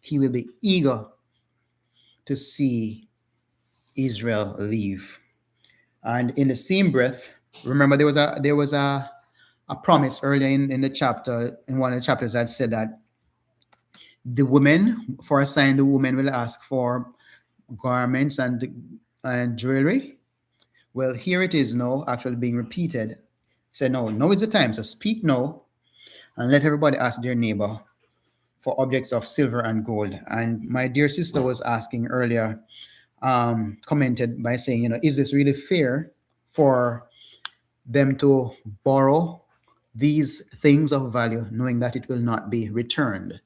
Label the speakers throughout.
Speaker 1: he will be eager to see Israel leave. And in the same breath, remember there was a promise earlier in the chapter, in one of the chapters, that said that the women, for a sign, the women will ask for garments and jewelry. Well, here it is now actually being repeated. Say, no, now is the time. So speak now and let everybody ask their neighbor for objects of silver and gold. And my dear sister was asking earlier, commented by saying, is this really fair for them to borrow these things of value, knowing that it will not be returned?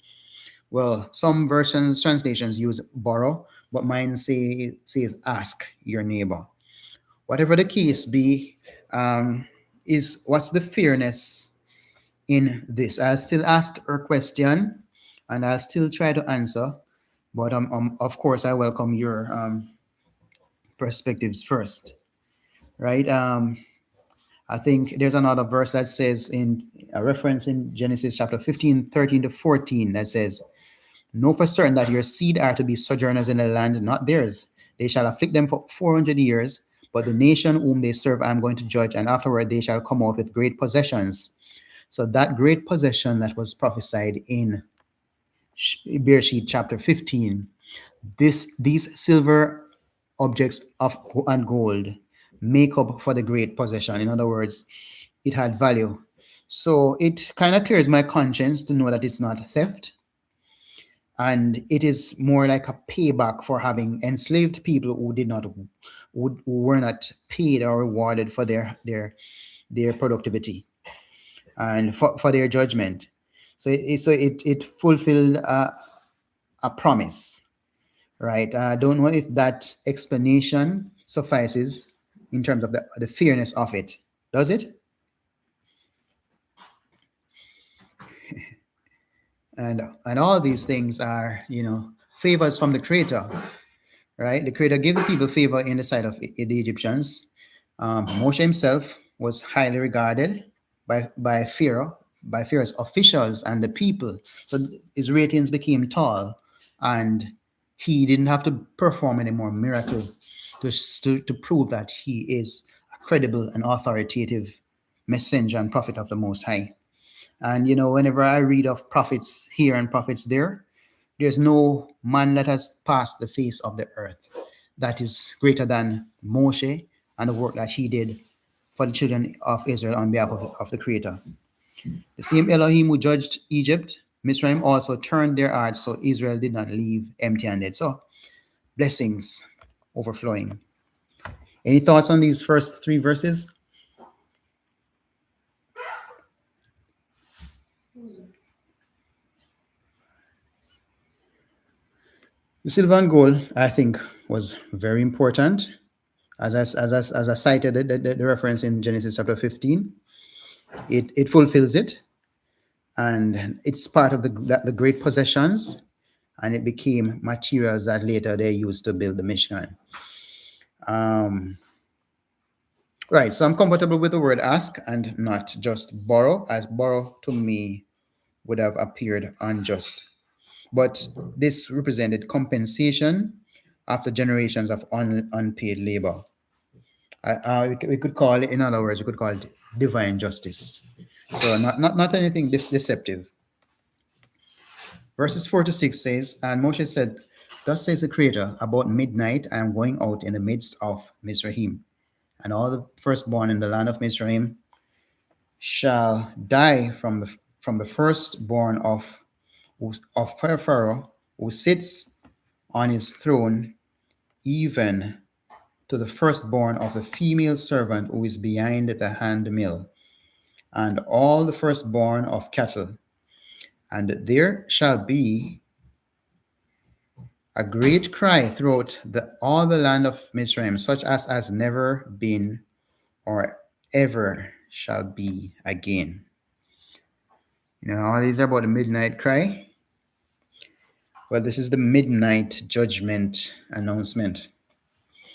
Speaker 1: Well, some translations use borrow, but mine says ask your neighbor. Whatever the case be, is what's the fairness in this? I'll still ask her question, and I'll still try to answer, but of course I welcome your perspectives first, right? I think there's another verse that says, in a reference in Genesis chapter 15, 13 to 14, that says, know for certain that your seed are to be sojourners in the land, not theirs. They shall afflict them for 400 years, but the nation whom they serve I am going to judge, and afterward they shall come out with great possessions. So that great possession that was prophesied in Bereshit chapter 15, these silver objects and gold make up for the great possession. In other words, it had value. So it kind of clears my conscience to know that it's not theft. And it is more like a payback for having enslaved people who were not paid or rewarded for their productivity and for their judgment. So it fulfilled a promise, right? I don't know if that explanation suffices in terms of the fairness of it. Does it? And all these things are, favors from the Creator, right? The Creator gave the people favor in the sight of the Egyptians. Moshe himself was highly regarded by Pharaoh, by Pharaoh's officials and the people. So his ratings became tall, and he didn't have to perform any more miracles to prove that he is a credible and authoritative messenger and prophet of the Most High. And, whenever I read of prophets here and prophets there, there's no man that has passed the face of the earth that is greater than Moshe and the work that he did for the children of Israel on behalf of the Creator. The same Elohim who judged Egypt, Mitzrayim, also turned their hearts so Israel did not leave empty-handed. So, blessings overflowing. Any thoughts on these first 3 verses? The silver and gold, I think, was very important. As I cited the reference in Genesis chapter 15, it fulfills it, and it's part of the great possessions, and it became materials that later they used to build the Mishkan. Right, so I'm comfortable with the word ask and not just borrow, as borrow to me would have appeared unjust. But this represented compensation after generations of unpaid labor. We could call it, in other words, we could call it divine justice. So not anything deceptive. Verses 4 to 6 says, and Moshe said, thus says the Creator, about midnight I am going out in the midst of Mitzrayim, and all the firstborn in the land of Mitzrayim shall die from the firstborn of Pharaoh, who sits on his throne, even to the firstborn of the female servant who is behind the handmill, and all the firstborn of cattle. And there shall be a great cry throughout all the land of Mitzrayim, such as has never been or ever shall be again. All these are about the midnight cry. Well, this is the midnight judgment announcement.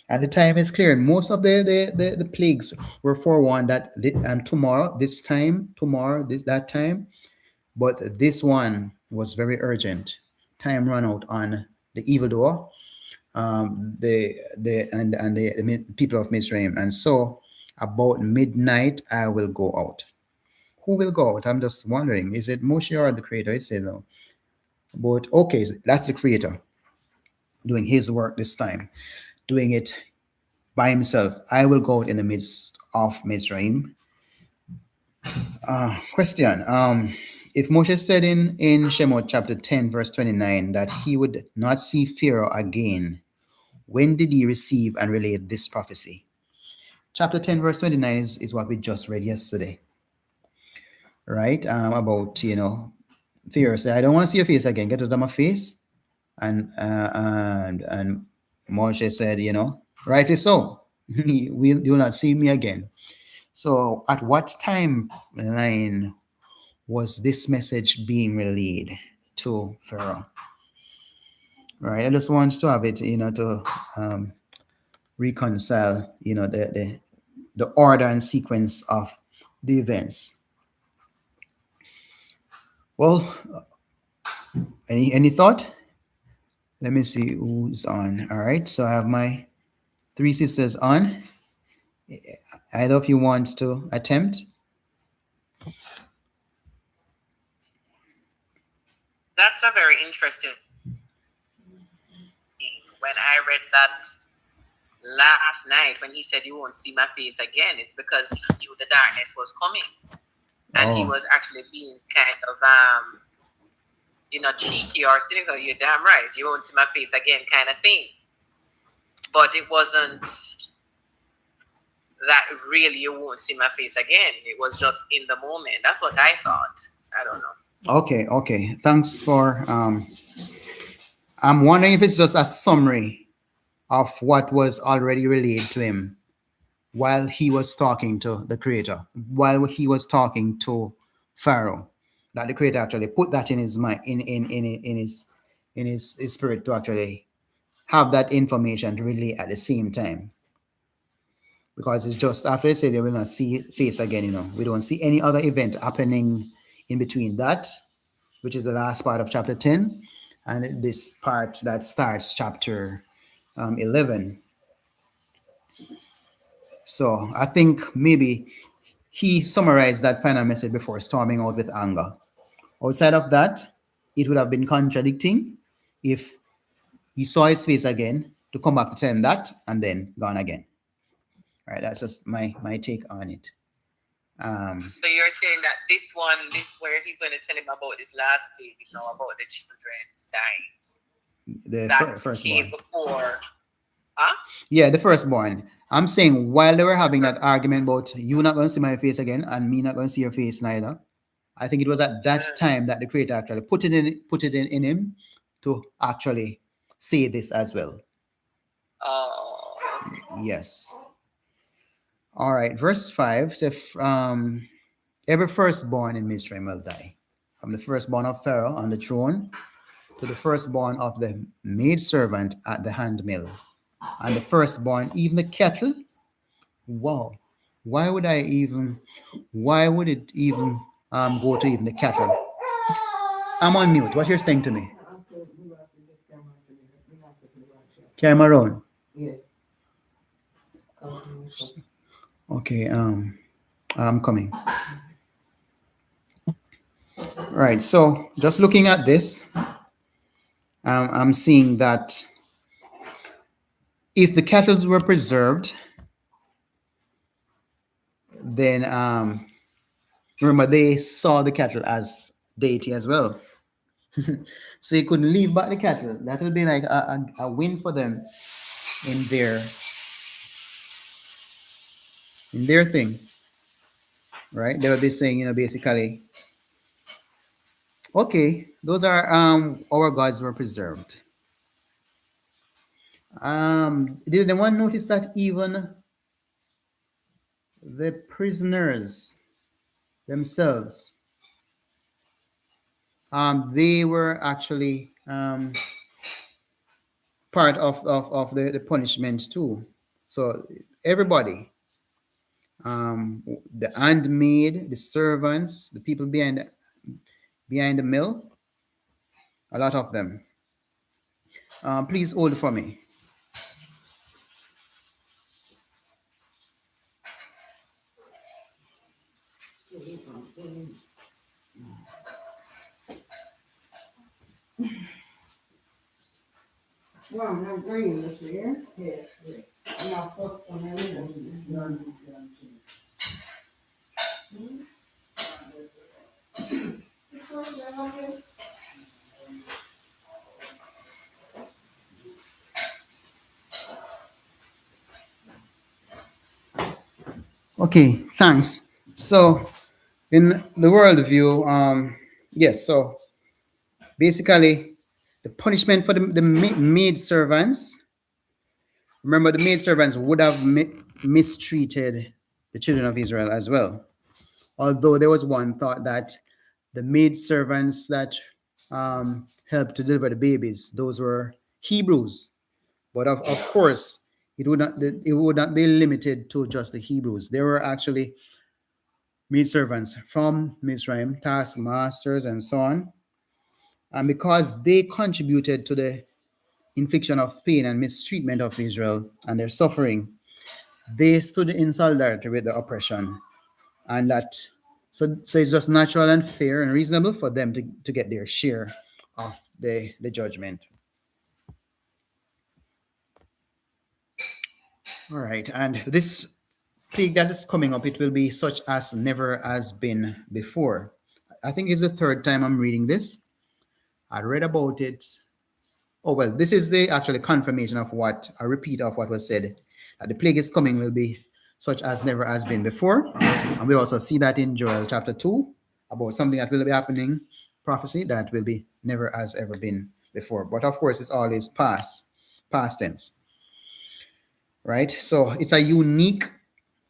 Speaker 1: And the time is clear. Most of the plagues were forewarned that tomorrow, that time. But this one was very urgent time run out on the evildoer, the people of Mitzrayim. And so about midnight, I will go out. Who will go out? I'm just wondering, is it Moshe or the creator? It says no. But okay, that's the creator doing his work this time, doing it by himself. I will go out in the midst of Mitzrayim. Question. If Moshe said in Shemot chapter 10, verse 29, that he would not see Pharaoh again, when did he receive and relate this prophecy? Chapter 10, verse 29 is what we just read yesterday. Right? About, Pharaoh said, I don't want to see your face again. Get out of my face. And Moshe said, rightly so. You will not see me again. So at what timeline was this message being relayed to Pharaoh? Right. I just want to have it, to reconcile, the order and sequence of the events. Well, any thought? Let me see who's on. All right. So I have my three sisters on. Either of you want to attempt?
Speaker 2: That's a very interesting thing. When I read that last night, when he said you won't see my face again, it's because he knew the darkness was coming. And he was actually being kind of, cheeky or cynical. You're damn right. You won't see my face again kind of thing. But it wasn't that really you won't see my face again. It was just in the moment. That's what I thought. I don't know.
Speaker 1: Okay. Thanks for, I'm wondering if it's just a summary of what was already relayed to him while he was talking to the creator, while he was talking to Pharaoh, that the creator actually put that in his mind, in his spirit, to actually have that information to relay at the same time. Because it's just after they say they will not see face again, we don't see any other event happening in between that, which is the last part of chapter 10, and this part that starts chapter 11. So I think maybe he summarized that final message before storming out with anger. Outside of that, it would have been contradicting if he saw his face again to come back to tell him that and then gone again. All right, that's just my take on it.
Speaker 2: So you're saying that this where he's going to tell him about this last day, about the children dying.
Speaker 1: The first
Speaker 2: came
Speaker 1: one.
Speaker 2: Before, huh?
Speaker 1: Yeah, the firstborn. I'm saying while they were having that argument about you not going to see my face again and me not going to see your face neither, I think it was at that time that the creator actually put it in him to actually say this as well.
Speaker 2: Oh.
Speaker 1: Yes. All right. Verse 5 says, every firstborn in Mitzrayim will die. From the firstborn of Pharaoh on the throne to the firstborn of the maidservant at the handmill, and the firstborn, even the cattle. Wow. Why would it even go to even the cattle? I'm on mute. What you're saying to me? Camera on.
Speaker 3: Yeah.
Speaker 1: Okay. I'm coming. Right. So just looking at this, I'm seeing that if the cattle were preserved, then remember they saw the cattle as deity as well. So you couldn't leave back the cattle. That would be like a win for them in their thing, right? They would be saying, basically, okay, those are our gods were preserved. Did anyone notice that even the prisoners themselves, they were actually part of the punishment too. So everybody, the handmaid, the servants, the people behind the mill, a lot of them, Please hold for me.
Speaker 3: Well, I'm bringing this here. Yes, yes. And I'll put some in there.
Speaker 1: Okay, thanks. So, in the worldview, yes, so basically, the punishment for the maid servants, remember, the maid servants would have mistreated the children of Israel as well. Although there was one thought that the maid servants that helped to deliver the babies, those were Hebrews. But of course, it would not be limited to just the Hebrews. There were actually maid servants from Mitzrayim, taskmasters, and so on. And because they contributed to the infliction of pain and mistreatment of Israel and their suffering, they stood in solidarity with the oppression. And that, so it's just natural and fair and reasonable for them to get their share of the judgment. All right, and this plague that is coming up, it will be such as never has been before. I think it's the third time I'm reading this. I read about it. Oh, well, this is the actually confirmation of a repeat of what was said, that the plague is coming will be such as never has been before. And we also see that in Joel chapter 2, about something that will be happening, prophecy that will be never has ever been before. But of course, it's always past tense, right? So it's a unique,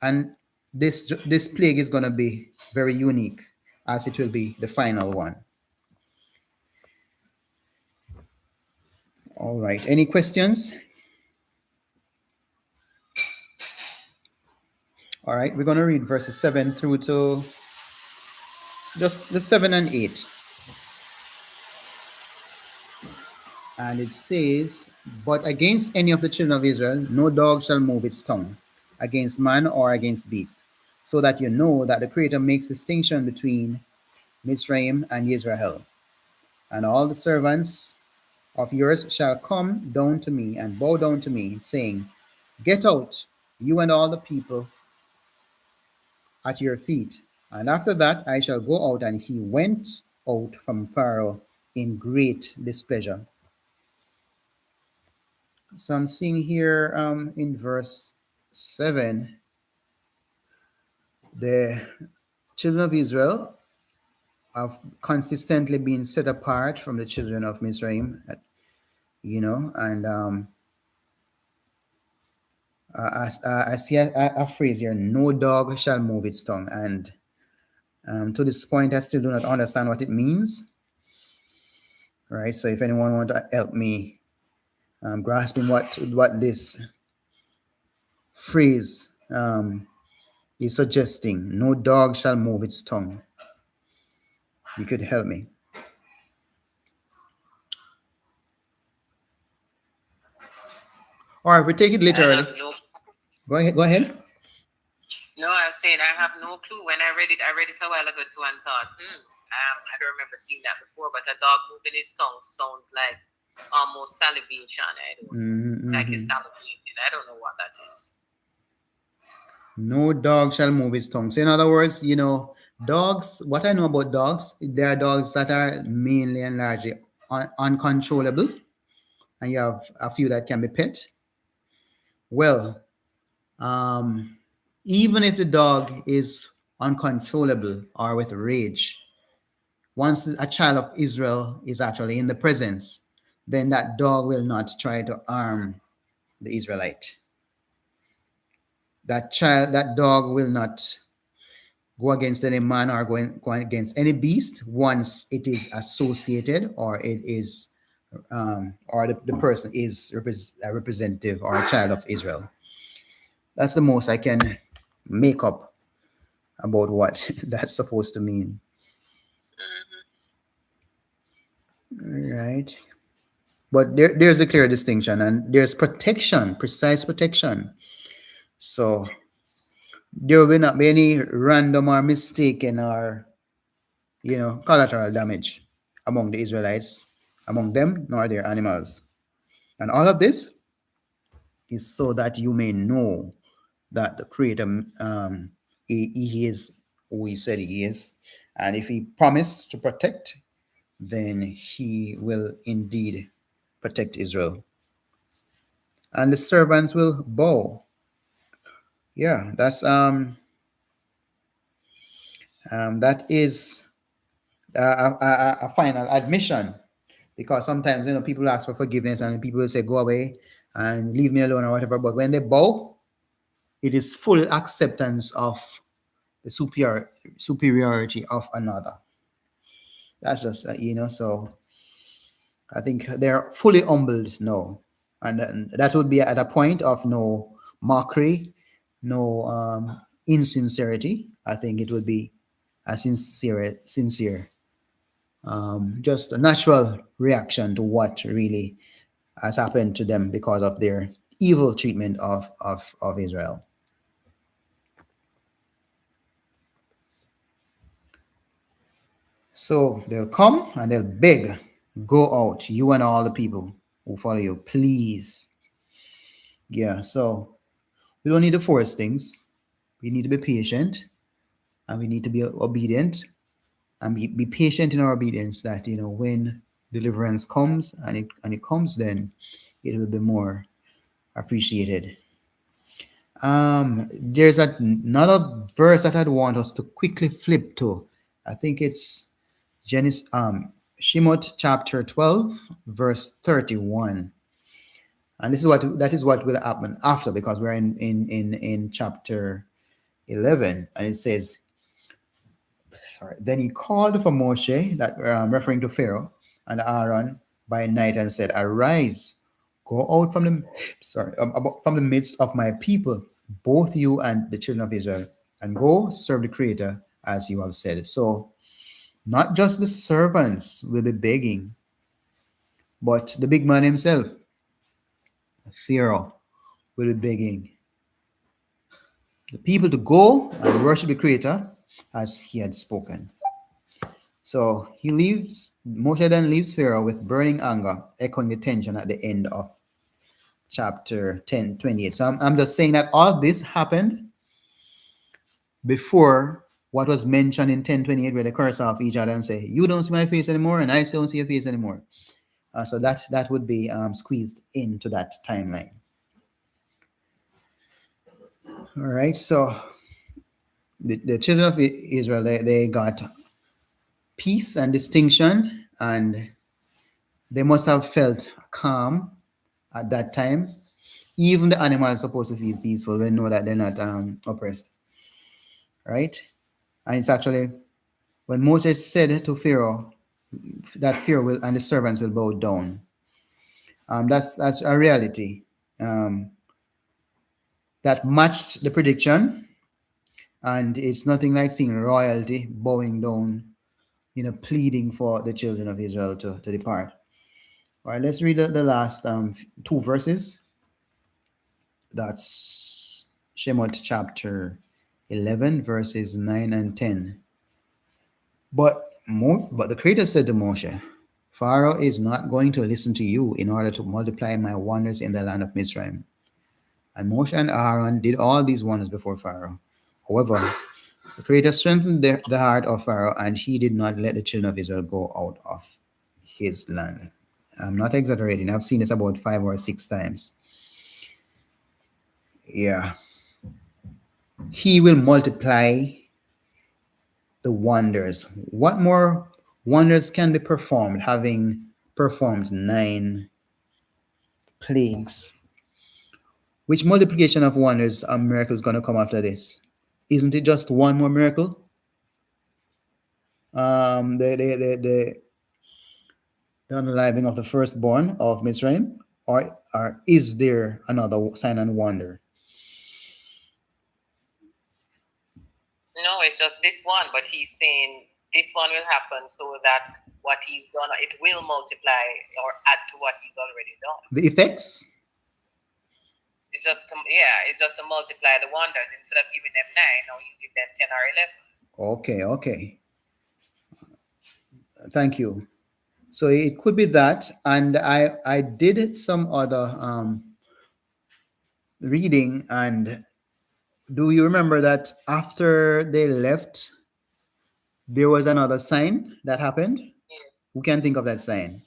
Speaker 1: and this plague is going to be very unique, as it will be the final one. All right, any questions? All right, we're going to read verses 7 through to just the 7 and 8. And it says, "But against any of the children of Israel, no dog shall move its tongue, against man or against beast, so that you know that the Creator makes distinction between Mitzrayim and Israel. And all the servants of yours shall come down to me and bow down to me, saying, Get out, you and all the people at your feet. And after that I shall go out. And he went out from Pharaoh in great displeasure." So I'm seeing here in verse 7, the children of Israel have consistently been set apart from the children of Mitzrayim, and I see a phrase here, "No dog shall move its tongue." And to this point, I still do not understand what it means. Right. So if anyone want to help me grasping what this phrase is suggesting, "No dog shall move its tongue," you could help me. All right, we take it literally. Go ahead.
Speaker 2: No, I was saying I have no clue. When I read it a while ago too, and thought, I don't remember seeing that before. But a dog moving his tongue sounds like almost salivation. Like it's salivating. I don't know what that is.
Speaker 1: No dog shall move his tongue. So in other words, dogs, what I know about dogs, there are dogs that are mainly and largely uncontrollable, and you have a few that can be pet. Well, even if the dog is uncontrollable or with rage, once a child of Israel is actually in the presence, then that dog will not try to harm the Israelite. That dog will not go against any man or go against any beast once it is associated, or it is or the person is a representative or a child of Israel. That's the most I can make up about what that's supposed to mean. All right. But there's a clear distinction, and there's protection, precise protection. So there will not be any random or mistaken or collateral damage among the Israelites, among them nor their animals. And all of this is so that you may know that the Creator, he is who he said he is. And if he promised to protect, then he will indeed protect Israel. And the servants will bow. Yeah, that is a final admission, because sometimes people ask for forgiveness and people will say go away and leave me alone or whatever, but when they bow, it is full acceptance of the superiority of another. That's just so I think they're fully humbled now, and that would be at a point of no mockery, no insincerity. I think it would be a sincere, just a natural reaction to what really has happened to them because of their evil treatment of Israel. So they'll come and they'll beg, go out, you and all the people who follow you, please. Yeah, so we don't need to force things. We need to be patient, and we need to be obedient, and be patient in our obedience, that when deliverance comes, and it comes, then it will be more appreciated. There's another verse that I'd want us to quickly flip to. I think it's Genesis, Shemot chapter 12, verse 31. And that is what will happen after, because we're in chapter 11, and it says, then he called for Moshe, that referring to Pharaoh, and Aaron by night, and said, arise, go out from the midst of my people, both you and the children of Israel, and go serve the Creator as you have said. So not just the servants will be begging, but the big man himself, Pharaoh, will be begging the people to go and worship the Creator as he had spoken. So Moshe then leaves Pharaoh with burning anger, echoing the tension at the end of chapter 10:28. So I'm just saying that all this happened before what was mentioned in 10:28, where they curse off each other and say, you don't see my face anymore, and I still don't see your face anymore. So that would be squeezed into that timeline. All right, so the children of Israel, they got peace and distinction, and they must have felt calm at that time. Even the animals are supposed to feel peaceful. They know that they're not oppressed, right? And it's actually when Moses said to Pharaoh that Pharaoh will and the servants will bow down. That's a reality that matched the prediction, and it's nothing like seeing royalty bowing down, pleading for the children of Israel to depart. All right, let's read the last two verses. That's Shemot chapter 11, verses 9 and 10. But the Creator said to Moshe, Pharaoh is not going to listen to you in order to multiply my wonders in the land of Mitzrayim. And Moshe and Aharon did all these wonders before Pharaoh. However, the Creator strengthened the heart of Pharaoh, and he did not let the children of Israel go out of his land. I'm not exaggerating. I've seen this about 5 or 6 times. Yeah. He will multiply the wonders. What more wonders can be performed, having performed 9 plagues? Which multiplication of wonders and miracles going to come after this? Isn't it just one more miracle? The unaliving of the firstborn of Mitzrayim, or is there another sign and wonder?
Speaker 2: No, it's just this one, but he's saying this one will happen so that what he's done, it will multiply or add to what he's already done.
Speaker 1: The effects?
Speaker 2: It's just to multiply the wonders. Instead of giving them 9, now you give them 10 or 11.
Speaker 1: Okay. Thank you. So it could be that, and I did some other reading, and do you remember that after they left, there was another sign that happened? Who can think of that sign?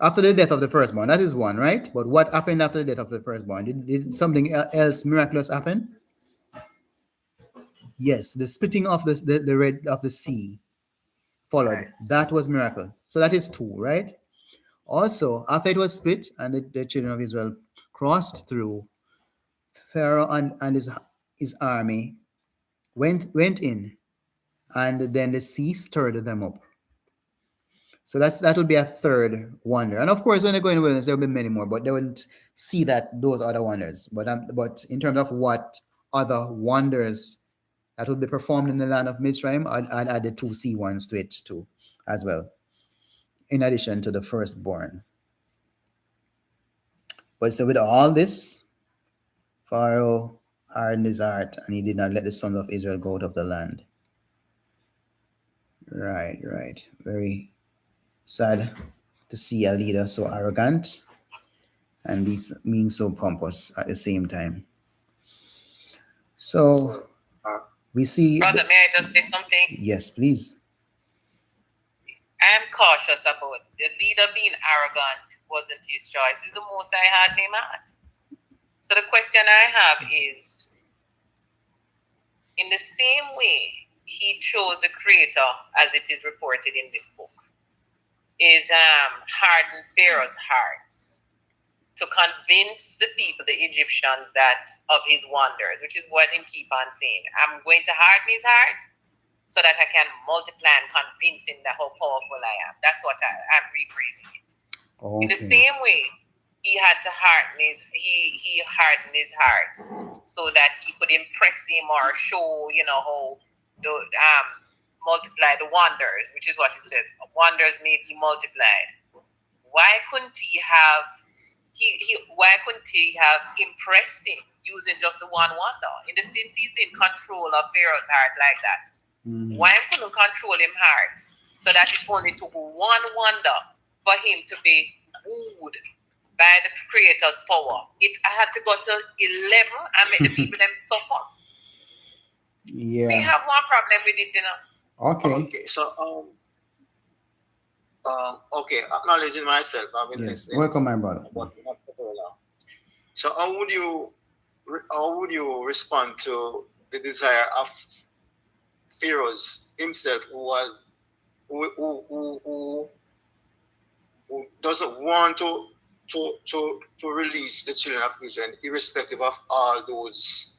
Speaker 1: After the death of the firstborn, that is one, right? But what happened after the death of the firstborn? Did something else miraculous happen? Yes, the splitting of the red of the sea followed. Right. That was miracle. So that is 2, right? Also, after it was split and the children of Israel crossed through, Pharaoh and his army went in, and then the sea stirred them up. So that will be a third wonder. And of course, when they go in the wilderness, there will be many more, but they wouldn't see those other wonders. But in terms of what other wonders that will be performed in the land of Mitzrayim, I'd add the 2 sea ones to it too, as well, in addition to the firstborn. But so with all this, Pharaoh hardened his heart, and he did not let the sons of Israel go out of the land. Right. Very sad to see a leader so arrogant and being so pompous at the same time. So we see.
Speaker 2: Brother, may I just say something?
Speaker 1: Yes, please.
Speaker 2: I am cautious about the leader being arrogant wasn't his choice. It's the Most High had him at. So the question I have is, in the same way he chose the Creator, as it is reported in this book, is hardened Pharaoh's heart to convince the people, the Egyptians, that of his wonders, which is what he keep on saying. I'm going to harden his heart so that I can multiply and convince him that how powerful I am. That's what I'm rephrasing it. Okay. In the same way, he had to harden he hardened his heart so that he could impress him or show, how the multiply the wonders, which is what it says. Wonders may be multiplied. Why couldn't he have impressed him using just the one wonder? In the sense he's in control of Pharaoh's heart like that. Mm-hmm. Why couldn't control him heart? So that it only took one wonder for him to be wooed by the Creator's power. I had to go to 11 and make the people them suffer. Yeah. We have one problem with this,
Speaker 4: Okay, so acknowledging myself, I've been listening.
Speaker 1: Welcome, my brother.
Speaker 4: So how would you respond to the desire of Pharaoh himself, who doesn't want to release the children of Israel, irrespective of all those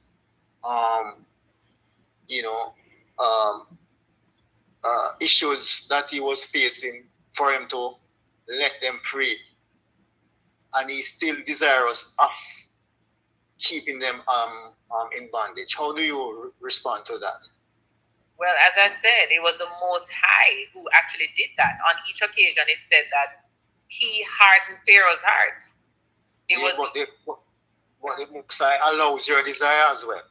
Speaker 4: issues that he was facing, for him to let them free, and he's still desirous of keeping them in bondage? How do you respond to that?
Speaker 2: Well, as I said, it was the Most High who actually did that. On each occasion, it said that he hardened Pharaoh's heart.
Speaker 4: But the Most High allows your desire as well.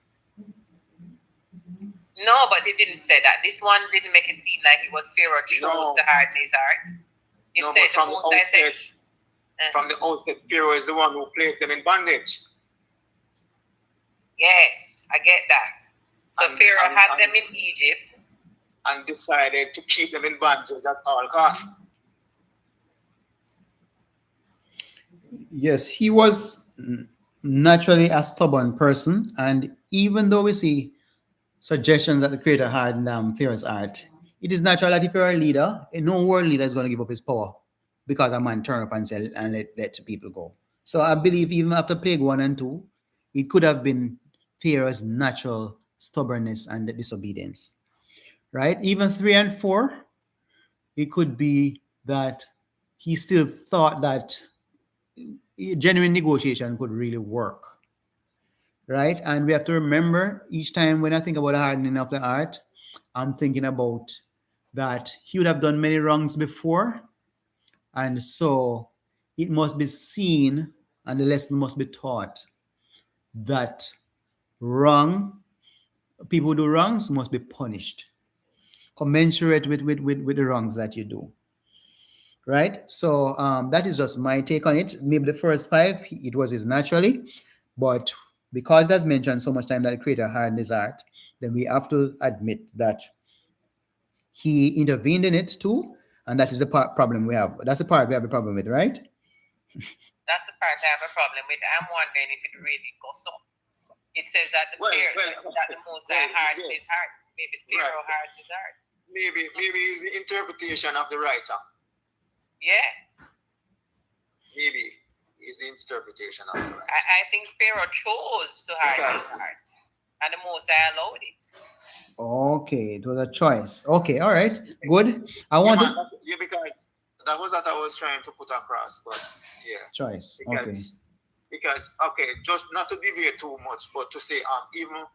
Speaker 2: No, but it didn't say that. This one didn't make it seem like it was Pharaoh chose to harden his heart. It said
Speaker 4: from the outset, from the outset, Pharaoh is the one who placed them in bondage.
Speaker 2: Yes, I get that. So Pharaoh had them in Egypt
Speaker 4: and decided to keep them in bondage at all costs.
Speaker 1: Yes, he was naturally a stubborn person, and even though we see suggestions that the Creator had in Pharaoh's heart, it is natural that if you're a leader, no world leader is going to give up his power because a man turn up and say and let people go. So I believe even after plague 1 and 2, it could have been Pharaoh's natural stubbornness and disobedience, right? Even 3 and 4, it could be that he still thought that genuine negotiation could really work, right? And we have to remember, each time when I think about the hardening of the heart, I'm thinking about that he would have done many wrongs before, and so it must be seen and the lesson must be taught that wrong people who do wrongs must be punished commensurate with the wrongs that you do. Right? So that is just my take on it. Maybe the first 5, it was his naturally, but because that's mentioned so much time that the creator hardened his heart, then we have to admit that he intervened in it too, and that is the problem we have. That's the part we have a problem with, right?
Speaker 2: That's the part I have a problem with. I'm wondering if it really goes so. It says that the Moshe hardened his heart. Maybe Pharaoh hardened his heart.
Speaker 4: Maybe it's the interpretation of the writer.
Speaker 2: Yeah.
Speaker 4: Maybe it's the interpretation of the writer.
Speaker 2: I think Pharaoh chose to harden his heart, and the Moshe allowed it.
Speaker 1: Okay, it was a choice. Okay, all right, good. I want
Speaker 4: because that was what I was trying to put across, but yeah.
Speaker 1: Choice.
Speaker 4: Because just not to deviate too much, but to say even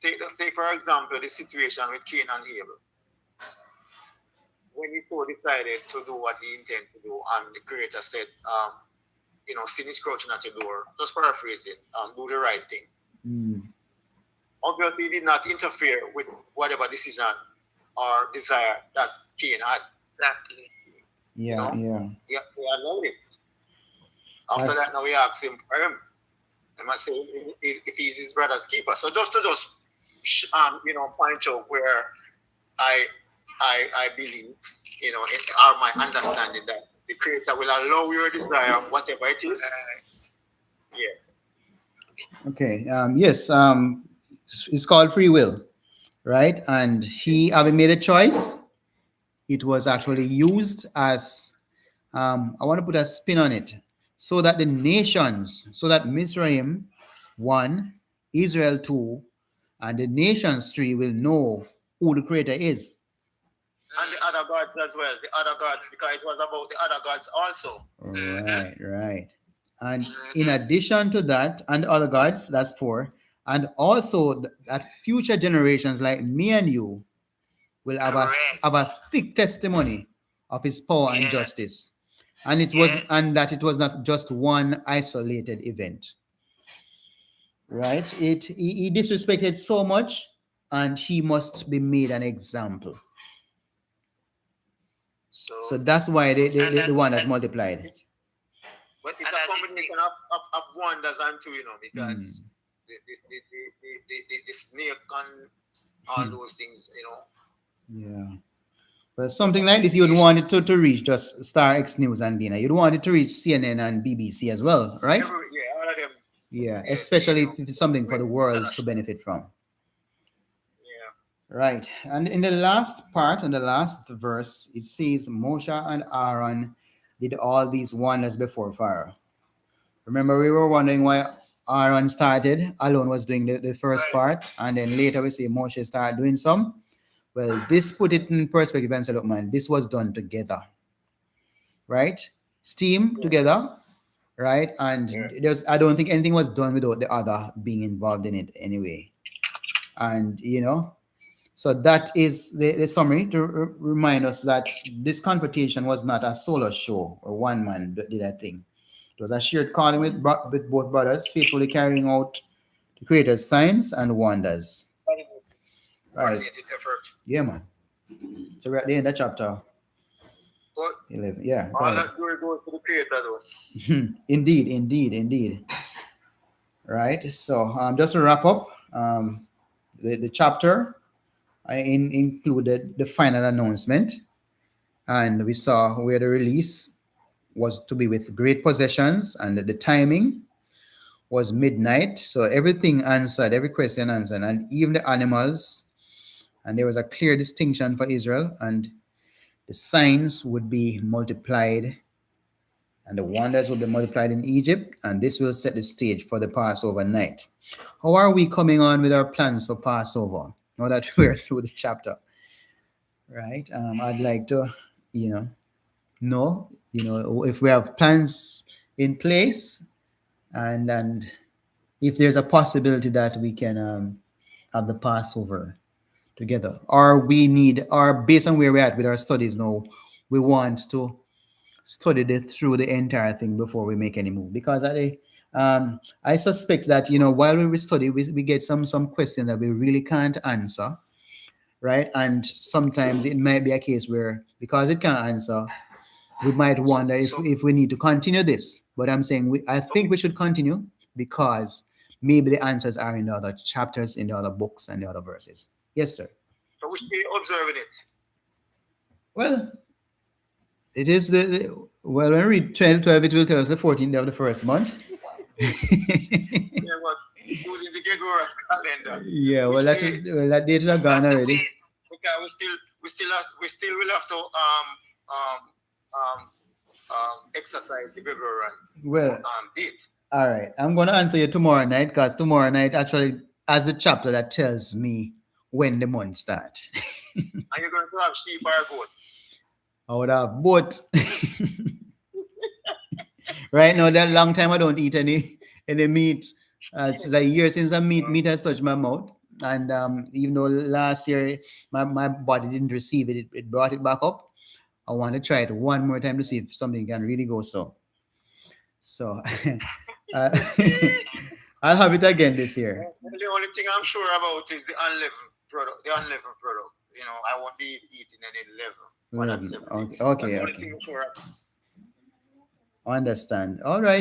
Speaker 4: take for example the situation with Cain and Abel. When he decided to do what he intended to do, and the Creator said, sin is crouching at your door, just paraphrasing, do the right thing. Obviously, he did not interfere with whatever decision or desire that Cain had.
Speaker 2: Exactly.
Speaker 1: Yeah.
Speaker 4: He allowed it. After that, now we ask him for him. I must say, if he's his brother's keeper. So just to point out where I believe, in my understanding that the Creator will allow your desire, whatever it is. Yeah.
Speaker 1: Okay. Yes. It's called free will, right? And he having made a choice, it was actually used as I want to put a spin on it, so that the nations, so that Mitzrayim 1, Israel 2, and the nations 3 will know who the Creator is.
Speaker 4: And the other gods as well. The other gods, because it was about the other gods also.
Speaker 1: Right. And in addition to that, and the other gods, that's 4. And also that future generations like me and you will have a thick testimony of his power and justice. And it was not just one isolated event. Right? He disrespected so much, and he must be made an example. So that's why the wonders multiplied.
Speaker 4: But it's a combination of wonders and two, because the snake and all those things,
Speaker 1: Yeah. But something like this, you'd want it to reach just Star X News and Dina. You'd want it to reach CNN and BBC as well, right?
Speaker 4: All of them.
Speaker 1: Yeah, especially if it's something for the world to benefit from.
Speaker 4: Yeah.
Speaker 1: Right. And in the last part, in the last verse, it says Moshe and Aharon did all these wonders before Pharaoh. Remember, we were wondering why Aaron started alone, was doing the first part, and then later we see Moshe start doing some. Well, this put it in perspective and said, look, man, this was done together, right? Together, right? And I don't think anything was done without the other being involved in it anyway. And, so that is the summary to remind us that this confrontation was not a solo show or one man did that thing. It was a shared calling with both brothers, faithfully carrying out the Creator's signs and wonders. Right. Yeah, man. So we're at the end of chapter 11. Yeah.
Speaker 4: All that glory goes to the Creator, though.
Speaker 1: Indeed. Right. So just to wrap up, the chapter included the final announcement, and we saw where the release was to be with great possessions, and the timing was midnight. So everything answered, every question answered, and even the animals. And there was a clear distinction for Israel, and the signs would be multiplied, and the wonders would be multiplied in Egypt, and this will set the stage for the Passover night. How are we coming on with our plans for Passover now that we're through the chapter? Right? I'd like to, know, if we have plans in place, and if there's a possibility that we can have the Passover together, or we need, or based on where we're at with our studies now, we want to study through the entire thing before we make any move. Because I suspect that, while we study, we get some questions that we really can't answer, right? And sometimes it might be a case where, because it can't answer, we might wonder if we need to continue this. But I'm saying I think we should continue, because maybe the answers are in the other chapters, in the other books, and the other verses. Yes, sir.
Speaker 4: So we should be observing it.
Speaker 1: Well, it is well, when we read 12, it will tell us the 14th day of the first month.
Speaker 4: Yeah, but using the Gregorian calendar.
Speaker 1: Yeah, well, that date is gone already.
Speaker 4: Because we still will have to exercise the Gregorian date.
Speaker 1: All right, I'm going to answer you tomorrow night, because tomorrow night actually has the chapter that tells me when the month starts.
Speaker 4: And you're going to have sheep or goat?
Speaker 1: I would have both. Right now, that long time I don't eat any meat. It's a year since meat has touched my mouth. And even though last year my body didn't receive it, it brought it back up. I want to try it one more time to see if something can really go so. I'll have it again this year.
Speaker 4: The only thing I'm sure about is the unleavened product. I won't be eating any leaven.
Speaker 1: Okay. Understand. All right.